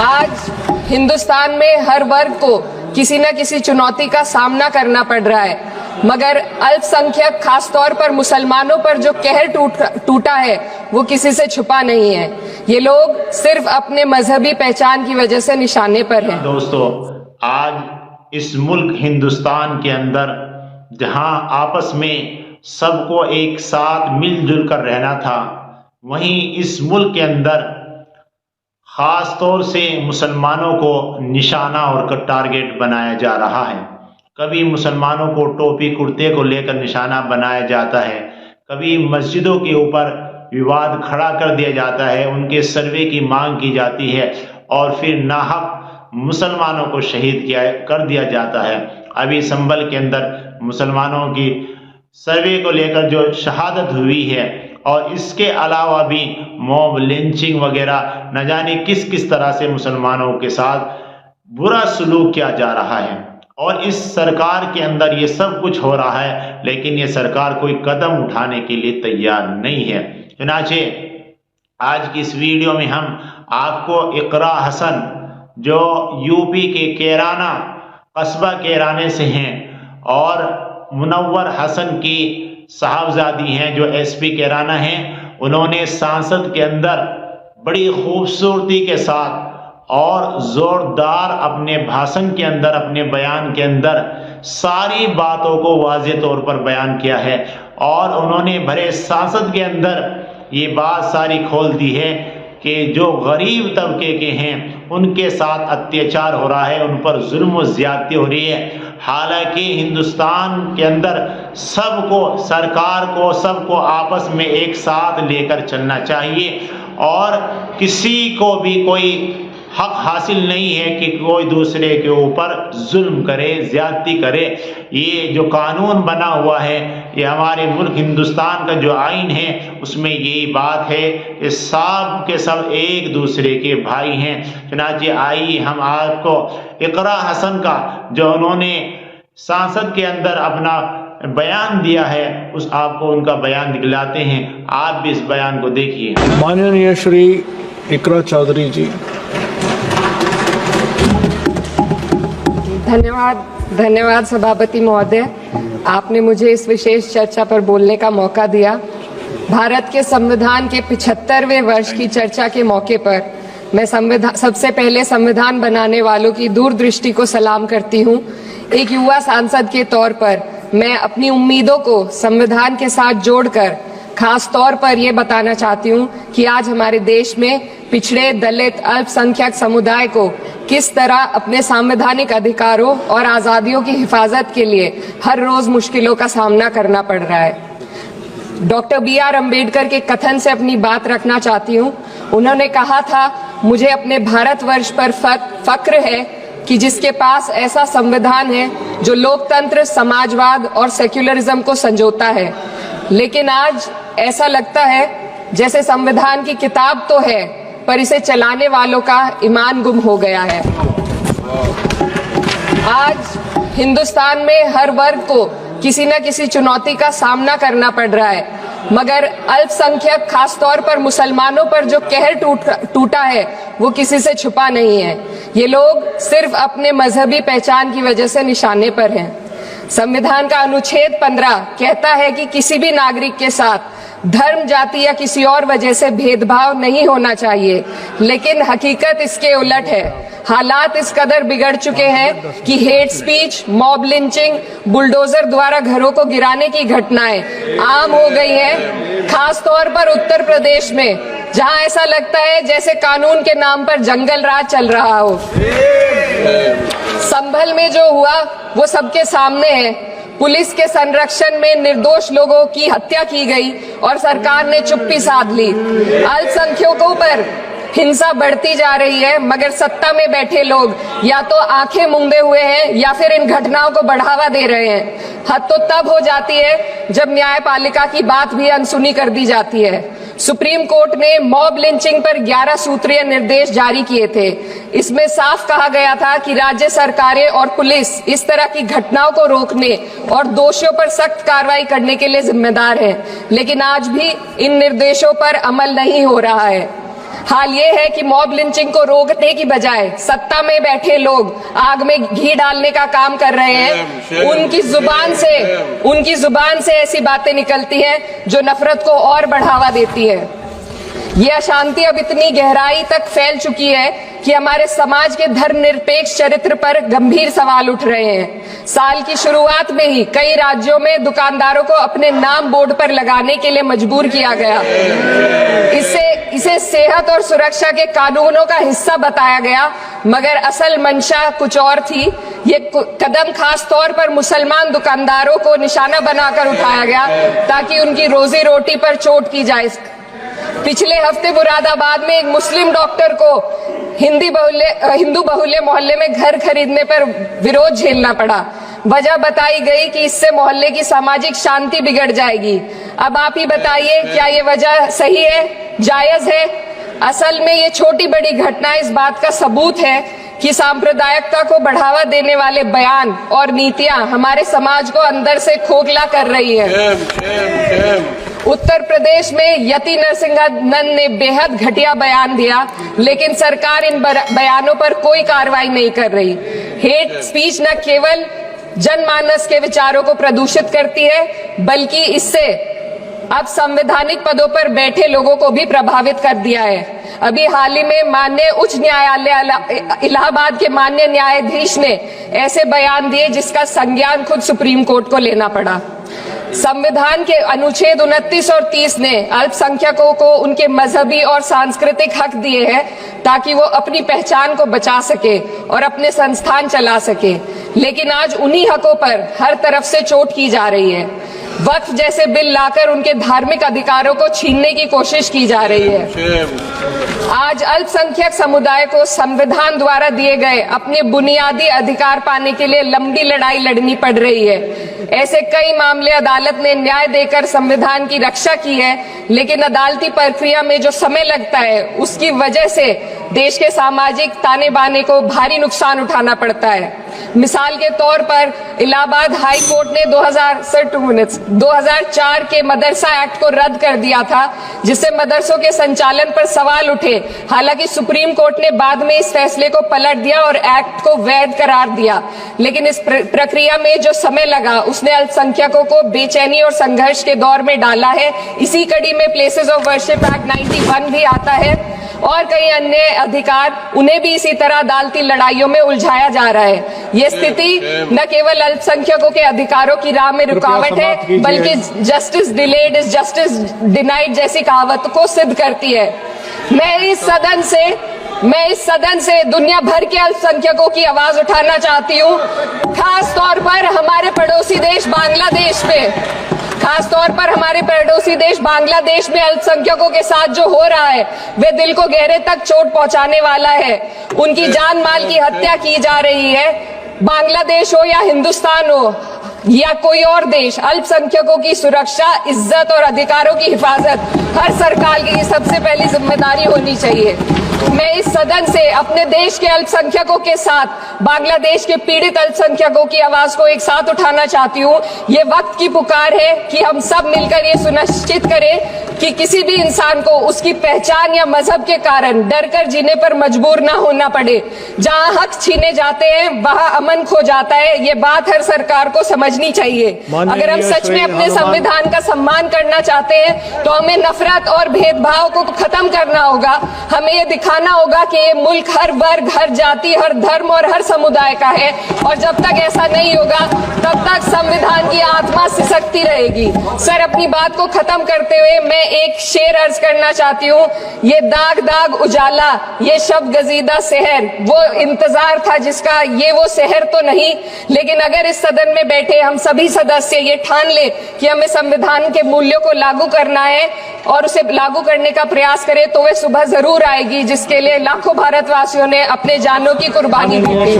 आज हिंदुस्तान में हर वर्ग को किसी न किसी चुनौती का सामना करना पड़ रहा है, मगर अल्पसंख्यक खासतौर पर मुसलमानों पर जो कहर टूटा है वो किसी से छुपा नहीं है। ये लोग सिर्फ अपने मजहबी पहचान की वजह से निशाने पर हैं। दोस्तों, आज इस मुल्क हिंदुस्तान के अंदर जहां आपस में सबको एक साथ मिलजुल कर रहना था, वहीं इस मुल्क के अंदर खास तौर से मुसलमानों को निशाना और टारगेट बनाया जा रहा है। कभी मुसलमानों को टोपी कुर्ते को लेकर निशाना बनाया जाता है, कभी मस्जिदों के ऊपर विवाद खड़ा कर दिया जाता है, उनके सर्वे की मांग की जाती है और फिर नाहक मुसलमानों को शहीद कर दिया जाता है। अभी संभल के अंदर मुसलमानों की सर्वे को लेकर जो शहादत हुई है, और इसके अलावा भी मॉब लिंचिंग वगैरह न जाने किस किस तरह से मुसलमानों के साथ बुरा सलूक किया जा रहा है। और इस सरकार के अंदर ये सब कुछ हो रहा है, लेकिन ये सरकार कोई कदम उठाने के लिए तैयार नहीं है। चुनाचे आज की इस वीडियो में हम आपको इकरा हसन, जो यूपी के कैराना कस्बा कैराने से हैं, और मुनव्वर हसन की साहबजादी हैं जो एसपी कैराना हैं, उन्होंने सांसद के अंदर बड़ी खूबसूरती के साथ और जोरदार अपने भाषण के अंदर, अपने बयान के अंदर सारी बातों को वाज़ेह तौर पर बयान किया है। और उन्होंने भरे सांसद के अंदर ये बात सारी खोल दी है कि जो गरीब तबके के हैं उनके साथ अत्याचार हो रहा है, उन पर जुल्म और ज्यादती हो रही है। हालांकि हिंदुस्तान के अंदर सबको, सरकार को, सबको आपस में एक साथ लेकर चलना चाहिए और किसी को भी कोई हक हासिल नहीं है कि कोई दूसरे के ऊपर जुल्म करे, ज्यादती करे। ये जो कानून बना हुआ है, ये हमारे मुल्क हिंदुस्तान का जो आइन है, उसमें यही बात है कि सब के सब एक दूसरे के भाई हैं। चुनांचे आइए हम आपको इकरा हसन का, जो उन्होंने सांसद के अंदर अपना बयान दिया है, उस आपको उनका बयान दिखलाते हैं। आप भी इस बयान को देखिए। माननीय श्री इकरा चौधरी जी। धन्यवाद सभापति महोदय, आपने मुझे इस विशेष चर्चा पर बोलने का मौका दिया। भारत के संविधान के 75वें वर्ष की चर्चा के मौके पर मैं सबसे पहले संविधान बनाने वालों की दूरदृष्टि को सलाम करती हूँ। एक युवा सांसद के तौर पर मैं अपनी उम्मीदों को संविधान के साथ जोड़कर खास तौर पर ये बताना चाहती हूँ कि आज हमारे देश में पिछड़े, दलित, अल्पसंख्यक समुदाय को किस तरह अपने संवैधानिक अधिकारों और आजादियों की हिफाजत के लिए हर रोज मुश्किलों का सामना करना पड़ रहा है। Doctor B.R. अम्बेडकर के कथन से अपनी बात रखना चाहती हूँ। उन्होंने कहा था, मुझे अपने भारतवर्ष पर फक्र है कि जिसके पास ऐसा संविधान है जो लोकतंत्र, समाजवाद और सेक्युलरिज्म को संजोता है। लेकिन आज ऐसा लगता है जैसे संविधान की किताब तो है, पर इसे चलाने वालों का ईमान गुम हो गया है। आज हिंदुस्तान में हर वर्ग को किसी न किसी चुनौती का सामना करना पड़ रहा है, मगर अल्पसंख्यक खासतौर पर मुसलमानों पर जो कहर टूटा है वो किसी से छुपा नहीं है। ये लोग सिर्फ अपने मजहबी पहचान की वजह से निशाने पर हैं। संविधान का अनुच्छेद 15 कहता है कि किसी भी नागरिक के साथ धर्म, जाति या किसी और वजह से भेदभाव नहीं होना चाहिए, लेकिन हकीकत इसके उलट है। हालात इस कदर बिगड़ चुके हैं कि hate speech, mob lynching, bulldozer द्वारा घरों को गिराने की घटनाएं आम हो गई हैं। खास तौर पर उत्तर प्रदेश में, जहां ऐसा लगता है जैसे कानून के नाम पर जंगल राज चल रहा हो। संभल में जो हुआ वो सबके सामने है। पुलिस के संरक्षण में निर्दोष लोगों की हत्या की गई और सरकार ने चुप्पी साध ली। अल्पसंख्यकों पर हिंसा बढ़ती जा रही है, मगर सत्ता में बैठे लोग या तो आंखें मूंदे हुए हैं या फिर इन घटनाओं को बढ़ावा दे रहे हैं। हद तो तब हो जाती है जब न्यायपालिका की बात भी अनसुनी कर दी जाती है। सुप्रीम कोर्ट ने मॉब लिंचिंग पर 11 सूत्रीय निर्देश जारी किए थे। इसमें साफ कहा गया था कि राज्य सरकारें और पुलिस इस तरह की घटनाओं को रोकने और दोषियों पर सख्त कार्रवाई करने के लिए जिम्मेदार है, लेकिन आज भी इन निर्देशों पर अमल नहीं हो रहा है। हाल ये है कि मॉब लिंचिंग को रोकने की बजाय सत्ता में बैठे लोग आग में घी डालने का काम कर रहे हैं। उनकी जुबान से ऐसी बातें निकलती हैं जो नफरत को और बढ़ावा देती है। ये अशांति अब इतनी गहराई तक फैल चुकी है कि हमारे समाज के धर्मनिरपेक्ष चरित्र पर गंभीर सवाल उठ रहे हैं। साल की शुरुआत में ही कई राज्यों में दुकानदारों को अपने नाम बोर्ड पर लगाने के लिए मजबूर किया गया। इसे सेहत और सुरक्षा के कानूनों का हिस्सा बताया गया, मगर असल मंशा कुछ और थी। ये कदम खास तौर पर मुसलमान दुकानदारों को निशाना बनाकर उठाया गया ताकि उनकी रोजी रोटी पर चोट की जाए। पिछले हफ्ते मुरादाबाद में एक मुस्लिम डॉक्टर को हिंदू बहुल्य मोहल्ले में घर खरीदने पर विरोध झेलना पड़ा। वजह बताई गई कि इससे मोहल्ले की सामाजिक शांति बिगड़ जाएगी। अब आप ही बताइए, क्या ये वजह सही है, जायज है? असल में ये छोटी बड़ी घटना इस बात का सबूत है कि सांप्रदायिकता को बढ़ावा देने वाले बयान और नीतियां हमारे समाज को अंदर से खोखला कर रही है। उत्तर प्रदेश में यति नरसिंहानंद ने बेहद घटिया बयान दिया, लेकिन सरकार इन बयानों पर कोई कार्रवाई नहीं कर रही। हेट स्पीच न केवल जनमानस के विचारों को प्रदूषित करती है, बल्कि इससे अब संवैधानिक पदों पर बैठे लोगों को भी प्रभावित कर दिया है। अभी हाल ही में माननीय उच्च न्यायालय इलाहाबाद के माननीय न्यायाधीश ने ऐसे बयान दिए जिसका संज्ञान खुद सुप्रीम कोर्ट को लेना पड़ा। संविधान के अनुच्छेद 29 और 30 ने अल्पसंख्यकों को उनके मजहबी और सांस्कृतिक हक दिए हैं ताकि वो अपनी पहचान को बचा सके और अपने संस्थान चला सके, लेकिन आज उन्हीं हकों पर हर तरफ से चोट की जा रही है। वक्फ जैसे बिल लाकर उनके धार्मिक अधिकारों को छीनने की कोशिश की जा रही है। आज अल्पसंख्यक समुदाय को संविधान द्वारा दिए गए अपने बुनियादी अधिकार पाने के लिए लंबी लड़ाई लड़नी पड़ रही है। ऐसे कई मामले अदालत ने न्याय देकर संविधान की रक्षा की है, लेकिन अदालती प्रक्रिया में जो समय लगता है उसकी वजह से देश के सामाजिक ताने बाने को भारी नुकसान उठाना पड़ता है। मिसाल के तौर पर इलाहाबाद हाई कोर्ट ने 2004 के मदरसा एक्ट को रद्द कर दिया था, जिससे मदरसों के संचालन पर सवाल उठे। हालांकि सुप्रीम कोर्ट ने बाद में इस फैसले को पलट दिया और एक्ट को वैध करार दिया, लेकिन इस प्रक्रिया में जो समय लगा उसने अल्पसंख्यकों को बेचैनी और संघर्ष के दौर में डाला है। इसी कड़ी में प्लेसेस ऑफ वर्शिप एक्ट 91 भी आता है और कई अन्य अधिकार, उन्हें भी इसी तरह अदालती लड़ाइयों में उलझाया जा रहा है। ये स्थिति न केवल अल्पसंख्यकों के अधिकारों की राह में रुकावट है, बल्कि justice delayed is justice denied जैसी कहावत को सिद्ध करती है। मैं इस सदन से दुनिया भर के अल्पसंख्यकों की आवाज उठाना चाहती हूँ, खास तौर पर हमारे पड़ोसी देश बांग्लादेश में अल्पसंख्यकों के साथ जो हो रहा है वे दिल को गहरे तक चोट पहुंचाने वाला है। उनकी जान माल की हत्या की जा रही है। बांग्लादेश हो या हिंदुस्तान हो या कोई और देश, अल्पसंख्यकों की सुरक्षा, इज्जत और अधिकारों की हिफाजत हर सरकार की सबसे पहली जिम्मेदारी होनी चाहिए। मैं इस सदन से अपने देश के अल्पसंख्यकों के साथ बांग्लादेश के पीड़ित अल्पसंख्यकों की आवाज को एक साथ उठाना चाहती हूँ। ये वक्त की पुकार है कि हम सब मिलकर ये सुनिश्चित करें कि किसी भी इंसान को उसकी पहचान या मजहब के कारण डर कर जीने पर मजबूर ना होना पड़े। जहाँ हक छीने जाते हैं वहाँ अमन खो जाता है। ये बात हर सरकार को समझनी चाहिए। अगर हम सच में अपने संविधान का सम्मान करना चाहते हैं तो हमें नफरत और भेदभाव को खत्म करना होगा। हमें ये दिखाना होगा कि ये मुल्क हर वर्ग, हर जाति, हर धर्म और हर समुदाय का है, और जब तक ऐसा नहीं होगा तब तक संविधान की आत्मा सिसकती रहेगी। सर, अपनी बात को खत्म करते हुए मैं एक शेर अर्ज करना चाहती हूँ। ये दाग दाग उजाला, ये शब गजीदा शहर, वो इंतजार था जिसका, ये वो शहर तो नहीं। लेकिन अगर इस सदन में बैठे हम सभी सदस्य ये ठान ले कि हमें संविधान के मूल्यों को लागू करना है और उसे लागू करने का प्रयास करें, तो वह सुबह जरूर आएगी जिसके लिए लाखों भारतवासियों ने अपने जानों की कुर्बानी दी थी।